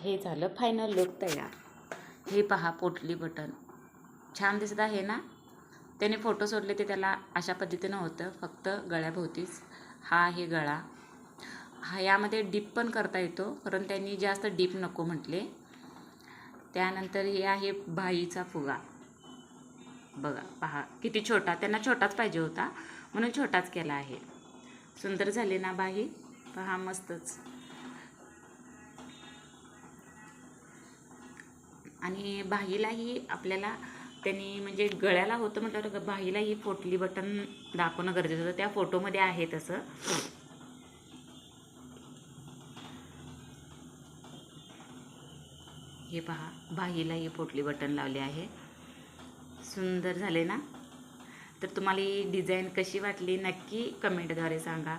हे झालं final look तयार. हे पहा पोटली बटन छान दिसत आहे ना. त्याने फोटो सोडले ते त्याला अशा पद्धतीनं होतं, फक्त गळ्याभोवतीच. हा आहे गळा. हा यामध्ये डीप पण करता येतो, कारण त्यांनी जास्त डीप नको म्हटले. त्यानंतर हे आहे बाहीचा फुगा. बघा पहा किती छोटा, त्यांना छोटाच पाहिजे होता म्हणून छोटाच केला आहे. सुंदर झाले ना बाही, पहा मस्तच. आणि बाहीलाही आपल्याला त्यांनी म्हणजे गळ्याला होतं म्हटल्यावर बाहीलाही पोटली बटन दाखवणं गरजेचं होतं. त्या फोटोमध्ये आहे तसं. हे पहा बाहीलाही पोटली बटन लावले आहे. सुंदर झाले ना. तर तुम्हाला ही डिझाईन कशी वाटली नक्की कमेंटद्वारे सांगा.